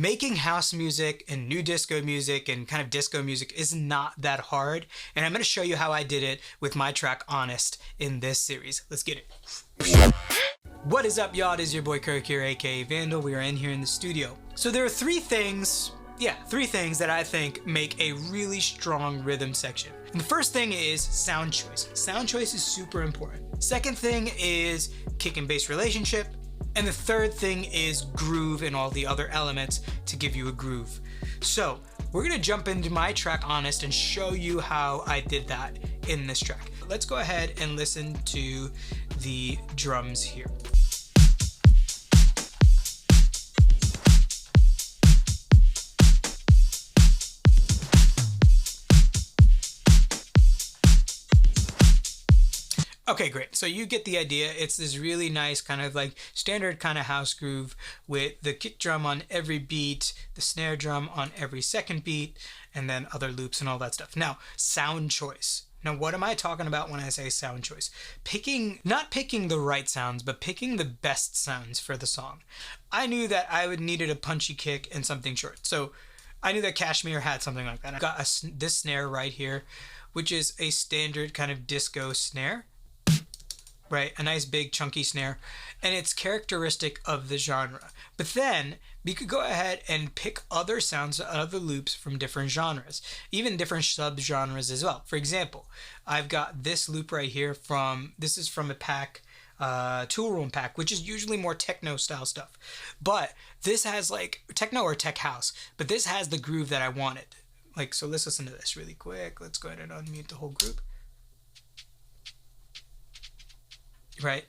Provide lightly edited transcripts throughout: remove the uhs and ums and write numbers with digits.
Making house music and new disco music and kind of disco music is not that hard, and I'm going to show you how I did it with my track Honest in this series. Let's get it. What is up, y'all? It is your boy Kirk here, aka Vandal. We are in here in the studio. So there are three things that I think make a really strong rhythm section. And the first thing is sound choice. Sound choice is super important. Second thing is kick and bass relationship. And the third thing is groove and all the other elements to give you a groove. So we're gonna jump into my track Honest and show you how I did that in this track. Let's go ahead and listen to the drums here. Okay, great. So you get the idea. It's this really nice kind of like standard kind of house groove with the kick drum on every beat, the snare drum on every second beat, and then other loops and all that stuff. Now, sound choice. Now, what am I talking about when I say sound choice? Not picking the right sounds, but picking the best sounds for the song. I knew that I needed a punchy kick and something short. So I knew that Kashmir had something like that. I got this snare right here, which is a standard kind of disco snare. Right, a nice big chunky snare, and it's characteristic of the genre. But then we could go ahead and pick other sounds, other loops from different genres, even different sub-genres as well. For example, I've got this loop right here this is from a pack, Tool Room pack, which is usually more techno style stuff. But this has like techno or tech house, but this has the groove that I wanted. Like, so let's listen to this really quick. Let's go ahead and unmute the whole group. Right,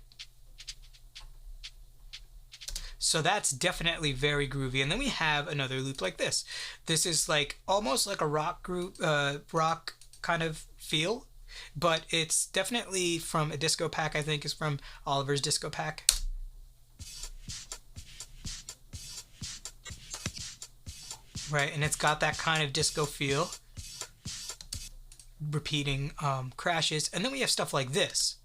so that's definitely very groovy. And then we have another loop like this. This is like almost like a rock group, rock kind of feel, but it's definitely from a disco pack. I think is from Oliver's disco pack. Right, and it's got that kind of disco feel, repeating crashes, and then we have stuff like this.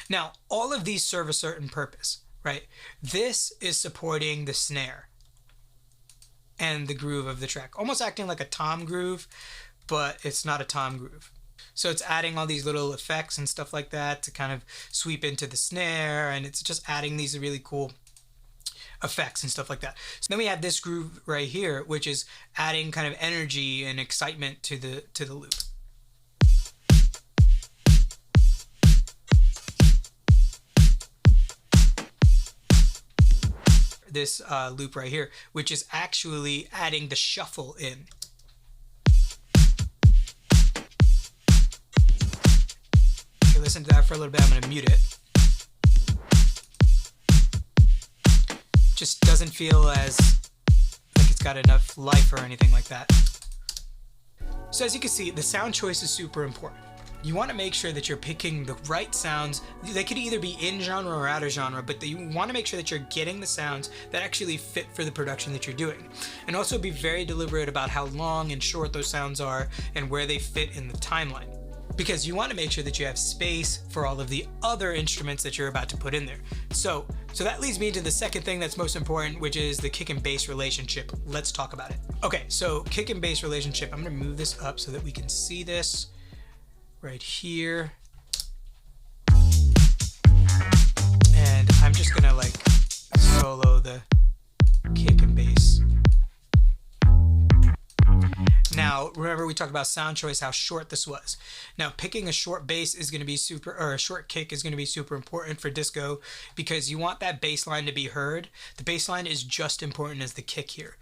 Now, all of these serve a certain purpose, right? This is supporting the snare and the groove of the track, almost acting like a tom groove, but it's not a tom groove. So it's adding all these little effects and stuff like that to kind of sweep into the snare, and it's just adding these really cool effects and stuff like that. So then we have this groove right here, which is adding kind of energy and excitement to the loop. This loop right here, which is actually adding the shuffle in. Okay, listen to that for a little bit. I'm going to mute it. Just doesn't feel as like it's got enough life or anything like that. So as you can see, the sound choice is super important. You want to make sure that you're picking the right sounds. They could either be in genre or out of genre, but you want to make sure that you're getting the sounds that actually fit for the production that you're doing. And also be very deliberate about how long and short those sounds are and where they fit in the timeline. Because you want to make sure that you have space for all of the other instruments that you're about to put in there. So that leads me to the second thing that's most important, which is the kick and bass relationship. Let's talk about it. Okay, so kick and bass relationship. I'm going to move this up so that we can see this. Right here, and I'm just gonna like solo the kick and bass. Now remember we talked about sound choice, how short this was. Now picking a short bass is going to be a short kick is going to be super important for disco, because you want that bass line to be heard. The bass line is just important as the kick here.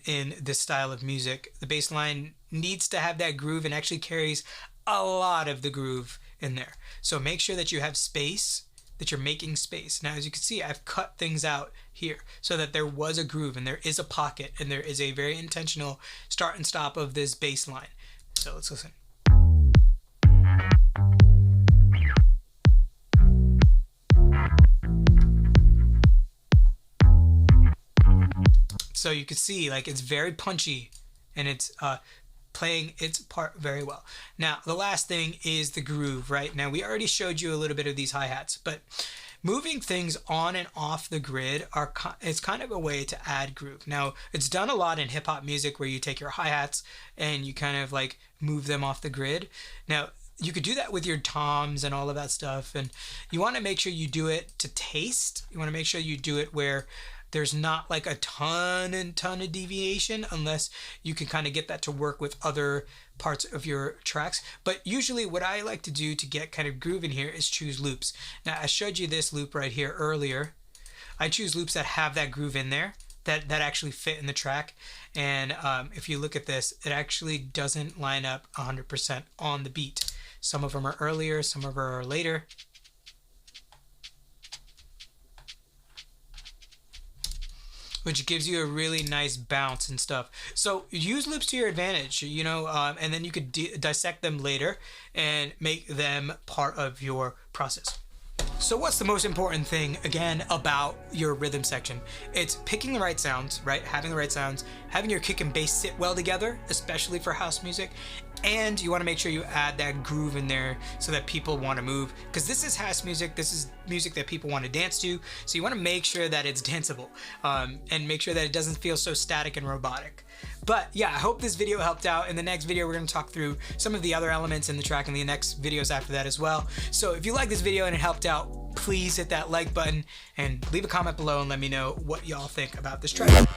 In this style of music, the bass line needs to have that groove and actually carries a lot of the groove in there. So make sure that you have space, that you're making space. Now, as you can see, I've cut things out here so that there was a groove and there is a pocket and there is a very intentional start and stop of this bass line. So let's listen. So you can see like it's very punchy and it's playing its part very well. Now, the last thing is the groove, right? Now, we already showed you a little bit of these hi-hats, but moving things on and off the grid is kind of a way to add groove. Now, it's done a lot in hip hop music where you take your hi-hats and you kind of like move them off the grid. Now, you could do that with your toms and all of that stuff, and you want to make sure you do it to taste. You want to make sure you do it where there's not like a ton of deviation, unless you can kind of get that to work with other parts of your tracks. But usually what I like to do to get kind of groove in here is choose loops. Now, I showed you this loop right here earlier. I choose loops that have that groove in there, that actually fit in the track. And if you look at this, it actually doesn't line up 100% on the beat. Some of them are earlier, some of them are later. Which gives you a really nice bounce and stuff. So use loops to your advantage, you know, and then you could dissect them later and make them part of your process. So what's the most important thing, again, about your rhythm section? It's picking the right sounds, right? Having the right sounds, having your kick and bass sit well together, especially for house music. And you want to make sure you add that groove in there so that people want to move, because this is house music. This is music that people want to dance to. So you want to make sure that it's danceable, and make sure that it doesn't feel so static and robotic. But yeah, I hope this video helped out. In the next video, we're going to talk through some of the other elements in the track in the next videos after that as well. So if you like this video and it helped out, please hit that like button and leave a comment below and let me know what y'all think about this track.